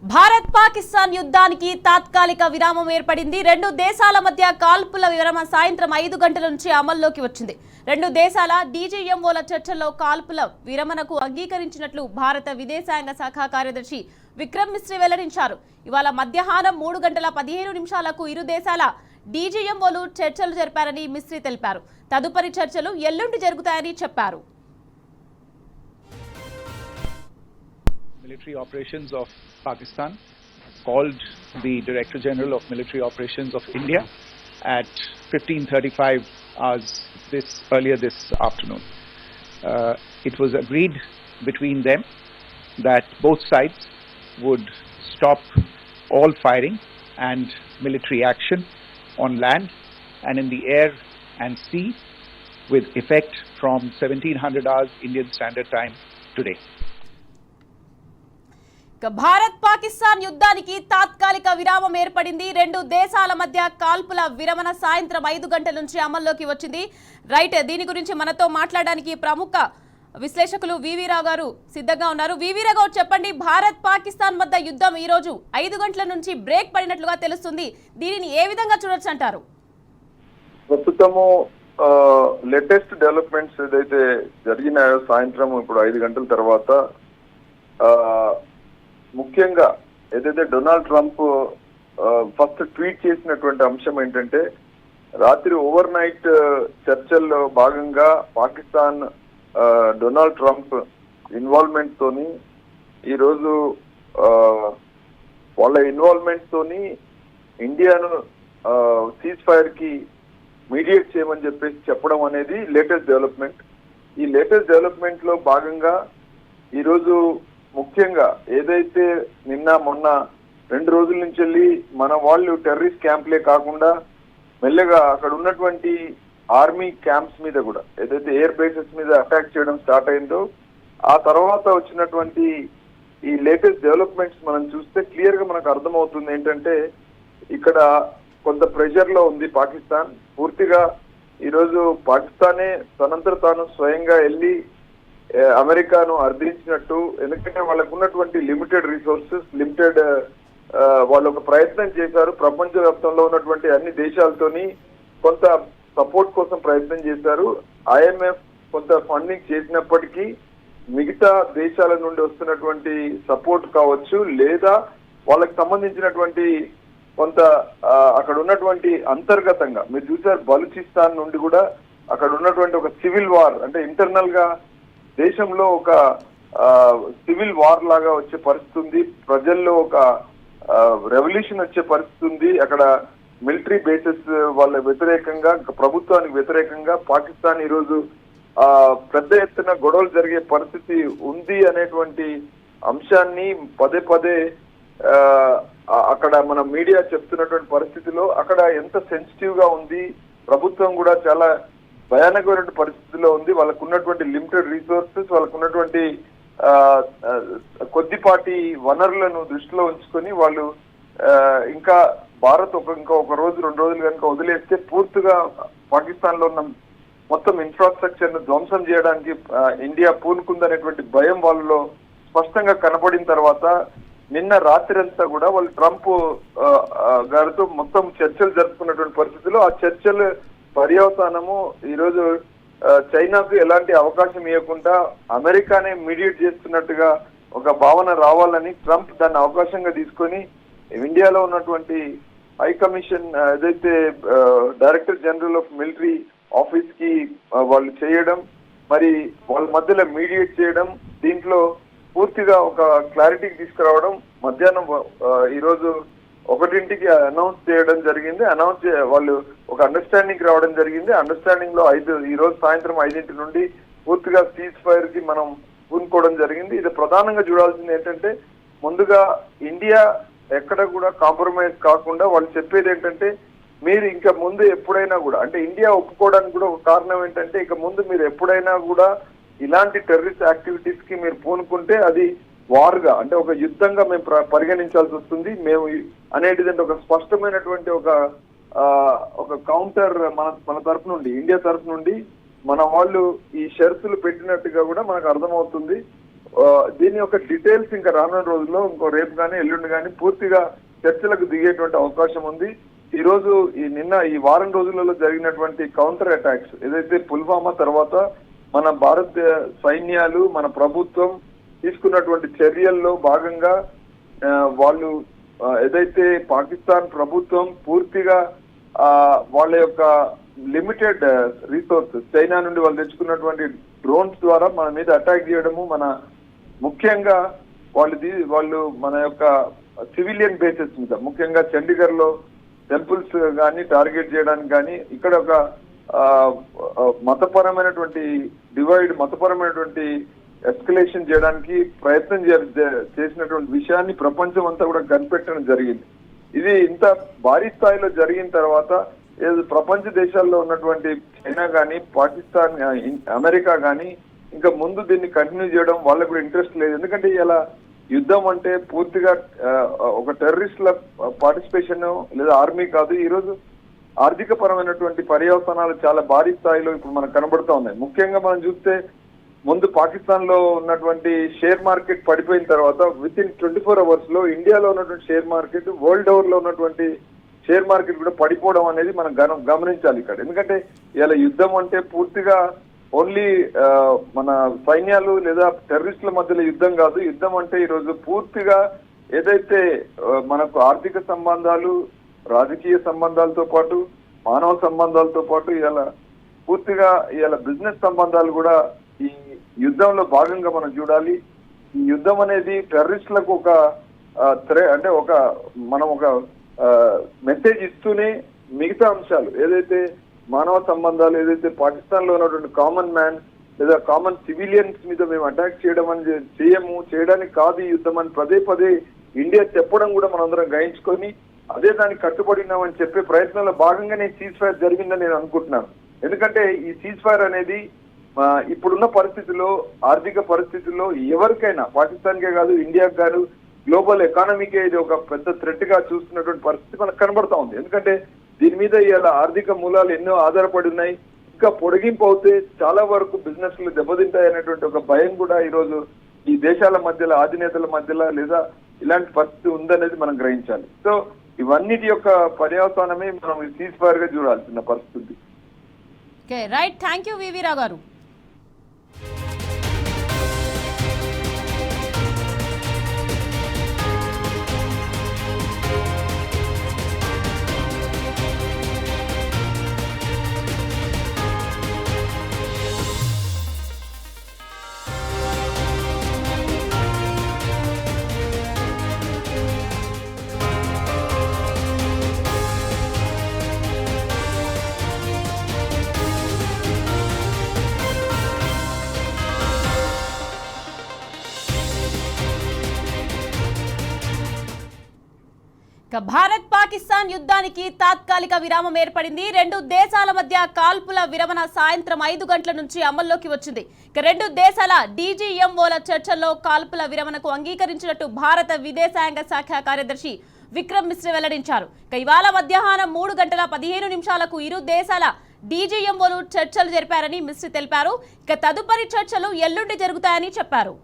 భారత్ పాకిస్తాన్ యుద్ధానికి తాత్కాలిక విరామం ఏర్పడింది. రెండు దేశాల మధ్య కాల్పుల విరామం సాయంత్రం 5 గంటల నుంచి అమల్లోకి వచ్చింది. రెండు దేశాల డీజీఎంఓల చర్చల్లో కాల్పుల విరమణకు అంగీకరించినట్లు భారత విదేశాంగ శాఖ కార్యదర్శి విక్రమ్ మిశ్రీ వెల్లడించారు. ఇవాళ మధ్యాహ్నం 3:15 ఇరు దేశాల డీజీఎంఓలు చర్చలు జరిపారని మిశ్రీ తెలిపారు. తదుపరి చర్చలు ఎల్లుండి జరుగుతాయని చెప్పారు. Military operations of Pakistan called the Director General of Military Operations of India at 15:35 hours earlier this afternoon. It was agreed between them that both sides would stop all firing and military action on land and in the air and sea with effect from 1700 hours Indian Standard Time today. Bharat Pakistan యుద్ధానికి తాత్కాలిక విరామం ఏర్పడింది. రెండు దేశాల మధ్య కాల్పుల విరమణ సాయంత్రం 5 గంటల నుంచి అమల్లోకి వచ్చింది. రైట్, దీని గురించి మనతో మాట్లాడడానికి ప్రముఖ విశ్లేషకులు వివి రావు గారు సిద్ధంగా ఉన్నారు. వివి రావు గారు, చెప్పండి, భారత్ పాకిస్తాన్ మధ్య యుద్ధం ఈ రోజు 5 గంటల నుంచి బ్రేక్ పడినట్లుగా తెలుస్తుంది. దీనిని ఏ విధంగా చూడొచ్చు అంటారు? ప్రస్తుతము లేటెస్ట్ డెవలప్మెంట్స్ ఏదైతే జరిగినాయో సాయంత్రం ఇప్పుడు 5 గంటల తర్వాత ముఖ్యంగా ఏదైతే డొనాల్డ్ ట్రంప్ ఫస్ట్ ట్వీట్ చేసినటువంటి అంశం ఏంటంటే, రాత్రి ఓవర్ నైట్ చర్చల్లో భాగంగా పాకిస్తాన్ డొనాల్డ్ ట్రంప్ ఇన్వాల్వ్మెంట్ తోని ఈరోజు వాళ్ళ ఇన్వాల్వ్మెంట్ తోని ఇండియాను సీజ్ ఫైర్ కి మీడియేట్ చేయమని చెప్పేసి చెప్పడం అనేది లేటెస్ట్ డెవలప్మెంట్. ఈ లేటెస్ట్ డెవలప్మెంట్ లో భాగంగా ఈరోజు ముఖ్యంగా ఏదైతే నిన్న మొన్న 2 రోజుల నుంచి వెళ్ళి మన వాళ్ళు టెర్రరిస్ట్ క్యాంప్లే కాకుండా మెల్లగా అక్కడ ఉన్నటువంటి ఆర్మీ క్యాంప్స్ మీద కూడా ఏదైతే ఎయిర్ బేసెస్ మీద అటాక్ చేయడం స్టార్ట్ అయిందో, ఆ తర్వాత వచ్చినటువంటి ఈ లేటెస్ట్ డెవలప్మెంట్స్ మనం చూస్తే క్లియర్ గా మనకు అర్థమవుతుంది ఏంటంటే, ఇక్కడ కొంత ప్రెషర్ లో ఉంది పాకిస్తాన్. పూర్తిగా ఈరోజు పాకిస్తానే తనంతట తాను స్వయంగా వెళ్ళి అమెరికాను అర్థించినట్టు, ఎందుకంటే వాళ్ళకు ఉన్నటువంటి లిమిటెడ్ రిసోర్సెస్, లిమిటెడ్ వాళ్ళు ఒక ప్రయత్నం చేశారు. ప్రపంచవ్యాప్తంలో ఉన్నటువంటి అన్ని దేశాలతోని కొంత సపోర్ట్ కోసం ప్రయత్నం చేశారు. ఐఎంఎఫ్ కొంత ఫండింగ్ చేసినప్పటికీ మిగతా దేశాల నుండి వస్తున్నటువంటి సపోర్ట్ కావచ్చు, లేదా వాళ్ళకి సంబంధించినటువంటి కొంత అక్కడ ఉన్నటువంటి అంతర్గతంగా మీరు చూసారు, బలూచిస్తాన్ నుండి కూడా అక్కడ ఉన్నటువంటి ఒక సివిల్ వార్, అంటే ఇంటర్నల్ గా దేశంలో ఒక సివిల్ వార్ లాగా వచ్చే పరిస్థితి ఉంది. ప్రజల్లో ఒక రెవల్యూషన్ వచ్చే పరిస్థితి ఉంది. అక్కడ మిలిటరీ బేసెస్ వాళ్ళ వ్యతిరేకంగా, ప్రభుత్వానికి వ్యతిరేకంగా పాకిస్తాన్ ఈరోజు పెద్ద ఎత్తున గొడవలు జరిగే పరిస్థితి ఉంది అనేటువంటి అంశాన్ని పదే పదే అక్కడ మన మీడియా చెప్తున్నటువంటి పరిస్థితిలో అక్కడ ఎంత సెన్సిటివ్ గా ఉంది, ప్రభుత్వం కూడా చాలా భయానకమైన పరిస్థితిలో ఉంది. వాళ్ళకు ఉన్నటువంటి లిమిటెడ్ రిసోర్సెస్, వాళ్ళకు ఉన్నటువంటి కొద్దిపాటి వనరులను దృష్టిలో ఉంచుకొని వాళ్ళు ఇంకా భారత్ ఇంకా 1 రోజు 2 రోజులు కనుక వదిలేస్తే పూర్తిగా పాకిస్తాన్ లో ఉన్న మొత్తం ఇన్ఫ్రాస్ట్రక్చర్ ను ధ్వంసం చేయడానికి ఇండియా పూనుకుందనేటువంటి భయం వాళ్ళలో స్పష్టంగా కనపడిన తర్వాత నిన్న రాత్రి అంతా కూడా వాళ్ళు ట్రంప్ గారితో మొత్తం చర్చలు జరుపుకున్నటువంటి పరిస్థితిలో ఆ చర్చలు పర్యవసానము ఈరోజు చైనాకు ఎలాంటి అవకాశం ఇవ్వకుండా అమెరికానే మీడియేట్ చేస్తున్నట్టుగా ఒక భావన రావాలని ట్రంప్ దాన్ని అవకాశంగా తీసుకొని ఇండియాలో ఉన్నటువంటి హై కమిషన్ ఏదైతే director general of military office కి వాళ్ళు చేయడం, మరి వాళ్ళ మధ్యలో మీడియేట్ చేయడం, దీంట్లో పూర్తిగా ఒక క్లారిటీకి తీసుకురావడం, మధ్యాహ్నం ఈరోజు 1ంటికి అనౌన్స్ చేయడం జరిగింది. వాళ్ళు ఒక అండర్స్టాండింగ్ రావడం జరిగింది. అండర్స్టాండింగ్ లో ఈ రోజు సాయంత్రం 5 నుండి పూర్తిగా సీజ్ ఫైర్ కి మనం పూనుకోవడం జరిగింది. ఇది ప్రధానంగా చూడాల్సింది ఏంటంటే, ముందుగా ఇండియా ఎక్కడ కూడా కాంప్రమైజ్ కాకుండా వాళ్ళు చెప్పేది ఏంటంటే, మీరు ఇంకా ముందు ఎప్పుడైనా కూడా, అంటే ఇండియా ఒప్పుకోవడానికి కూడా ఒక కారణం ఏంటంటే, ఇక ముందు మీరు ఎప్పుడైనా కూడా ఇలాంటి టెర్రరిస్ట్ యాక్టివిటీస్ కి మీరు పూనుకుంటే అది వార్గా, అంటే ఒక యుద్ధంగా మేము పరిగణించాల్సి వస్తుంది మేము అనేది ఒక స్పష్టమైనటువంటి ఒక కౌంటర్ మన తరఫు నుండి, ఇండియా తరఫు నుండి మన వాళ్ళు ఈ షరతులు పెట్టినట్టుగా కూడా మనకు అర్థమవుతుంది. దీని యొక్క డీటెయిల్స్ ఇంకా రానున్న రోజుల్లో ఇంకో రేపు కానీ ఎల్లుండి కానీ పూర్తిగా చర్చలకు దిగేటువంటి అవకాశం ఉంది. ఈ రోజు ఈ వారం రోజులలో జరిగినటువంటి కౌంటర్ అటాక్స్ ఏదైతే పుల్వామా తర్వాత మన భారత సైన్యాలు మన ప్రభుత్వం తీసుకున్నటువంటి చర్యల్లో భాగంగా వాళ్ళు ఏదైతే పాకిస్తాన్ ప్రభుత్వం పూర్తిగా వాళ్ళ యొక్క లిమిటెడ్ రిసోర్సెస్ చైనా నుండి వాళ్ళు తెచ్చుకున్నటువంటి డ్రోన్స్ ద్వారా మన మీద అటాక్ చేయడము, మన ముఖ్యంగా వాళ్ళు మన యొక్క సివిలియన్ బేసెస్ మీద ముఖ్యంగా చండీగఢ్ లో టెంపుల్స్ కానీ టార్గెట్ చేయడానికి కానీ ఇక్కడ ఒక మతపరమైనటువంటి మతపరమైనటువంటి ఎస్కలేషన్ చేయడానికి ప్రయత్నం చేసినటువంటి విషయాన్ని ప్రపంచం అంతా కూడా కనిపెట్టడం జరిగింది. ఇది ఇంత భారీ స్థాయిలో జరిగిన తర్వాత ప్రపంచ దేశాల్లో ఉన్నటువంటి చైనా కానీ పాకిస్తాన్ అమెరికా కానీ ఇంకా ముందు దీన్ని కంటిన్యూ చేయడం వాళ్ళకు కూడా ఇంట్రెస్ట్ లేదు. ఎందుకంటే ఇలా యుద్ధం అంటే పూర్తిగా ఒక టెర్రరిస్టుల పార్టిసిపేషన్ లేదా ఆర్మీ కాదు. ఈ రోజు ఆర్థిక పరమైనటువంటి పర్యవసానాలు చాలా భారీ స్థాయిలో ఇప్పుడు మనకు కనబడుతూ ఉన్నాయి. ముఖ్యంగా మనం చూస్తే ముందు పాకిస్తాన్ లో ఉన్నటువంటి షేర్ మార్కెట్ పడిపోయిన తర్వాత విత్ ఇన్ 24 hours లో ఇండియాలో ఉన్నటువంటి షేర్ మార్కెట్ వరల్డ్ ఓవర్ లో ఉన్నటువంటి షేర్ మార్కెట్ కూడా పడిపోవడం అనేది మనం గమనించాలి ఇక్కడ. ఎందుకంటే ఇలా యుద్ధం అంటే పూర్తిగా ఓన్లీ మన సైన్యాలు లేదా టెర్రరిస్టుల మధ్యలో యుద్ధం కాదు. యుద్ధం అంటే ఈరోజు పూర్తిగా ఏదైతే మనకు ఆర్థిక సంబంధాలు, రాజకీయ సంబంధాలతో పాటు మానవ సంబంధాలతో పాటు ఇలా పూర్తిగా బిజినెస్ సంబంధాలు కూడా ఈ యుద్ధంలో భాగంగా మనం చూడాలి. ఈ యుద్ధం అనేది టెర్రరిస్టులకు ఒక అంటే మనం ఒక మెసేజ్ ఇస్తూనే మిగతా అంశాలు ఏదైతే మానవ సంబంధాలు ఏదైతే పాకిస్తాన్ లో ఉన్నటువంటి కామన్ మ్యాన్ లేదా కామన్ సివిలియన్స్ మీద మేము అటాక్ చేయడానికి కాదు ఈ యుద్ధం అని పదే ఇండియా చెప్పడం కూడా మనందరం గ్రహించుకొని అదే దానికి కట్టుబడినామని చెప్పే ప్రయత్నంలో భాగంగానే సీజ్ ఫైర్ జరిగిందని నేను అనుకుంటున్నాను. ఎందుకంటే ఈ సీజ్ ఫైర్ అనేది ఇప్పుడున్న పరిస్థితుల్లో, ఆర్థిక పరిస్థితుల్లో ఎవరికైనా పాకిస్తాన్కే కాదు ఇండియాకి కాదు గ్లోబల్ ఎకానమీకే ఇది ఒక పెద్ద థ్రెట్ గా చూస్తున్నటువంటి పరిస్థితి మనకు కనబడతా ఉంది. ఎందుకంటే దీని మీద ఇలా ఆర్థిక మూలాలు ఎన్నో ఆధారపడి ఉన్నాయి. ఇంకా పొడిగింపు అవుతే చాలా వరకు బిజినెస్లు దెబ్బతింటాయనేటువంటి ఒక భయం కూడా ఈరోజు ఈ దేశాల మధ్యలో, అధినేతల మధ్యలో లేదా ఇలాంటి పరిస్థితి ఉందనేది మనం గ్రహించాలి. సో ఇవన్నిటి యొక్క పర్యవసానమే మనం సీజ్ ఫైర్ గా చూడాల్సిన పరిస్థితి. రైట్, థ్యాంక్ యూ వివి రావు గారు. భారత్ పాకిస్తాన్ యుద్ధానికి తాత్కాలిక విరామం ఏర్పడింది. రెండు దేశాల మధ్య కాల్పుల విరమణ సాయంత్రం 5 గంటల నుంచి అమల్లోకి వచ్చింది. రెండు దేశాల డీజీఎంఓల చర్చల్లో కాల్పుల విరమణకు అంగీకరించినట్టు భారత విదేశాంగ శాఖ కార్యదర్శి విక్రమ్ మిశ్రీ వెల్లడించారు. ఇవాళ మధ్యాహ్నం 3:15 ఇరు దేశాల డీజీఎంఓలు చర్చలు జరిపారని మిశ్రీ తెలిపారు. తదుపరి చర్చలు ఎల్లుండి జరుగుతాయని చెప్పారు.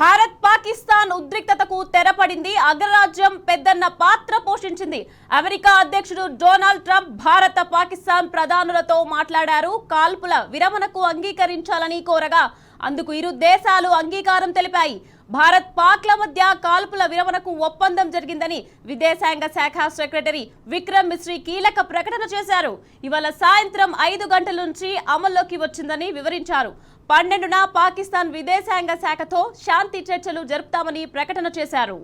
భారత్ పాకిస్తాన్ ఉద్రిక్తతకు తెరపడింది. అగ్రరాజ్యం పెద్దన్న పాత్ర పోషించింది. అమెరికా అధ్యక్షుడు డొనాల్డ్ ట్రంప్ భారత పాకిస్తాన్ ప్రధానులతో మాట్లాడారు. కాల్పుల విరమణకు అంగీకరించాలని కోరగా అందుకు ఇరు దేశాలు అంగీకారం తెలిపాయి. భారత్ పాక్ల మధ్య కాల్పుల విరమణకు ఒప్పందం జరిగిందని విదేశాంగ శాఖ సెక్రటరీ విక్రమ్ మిశ్రీ కీలక ప్రకటన చేశారు. ఇవాళ సాయంత్రం 5 గంటల నుంచి అమల్లోకి వచ్చిందని వివరించారు. 12న పాకిస్తాన్ విదేశాంగ శాఖతో శాంతి చర్చలు జరుపుతామని ప్రకటన చేశారు.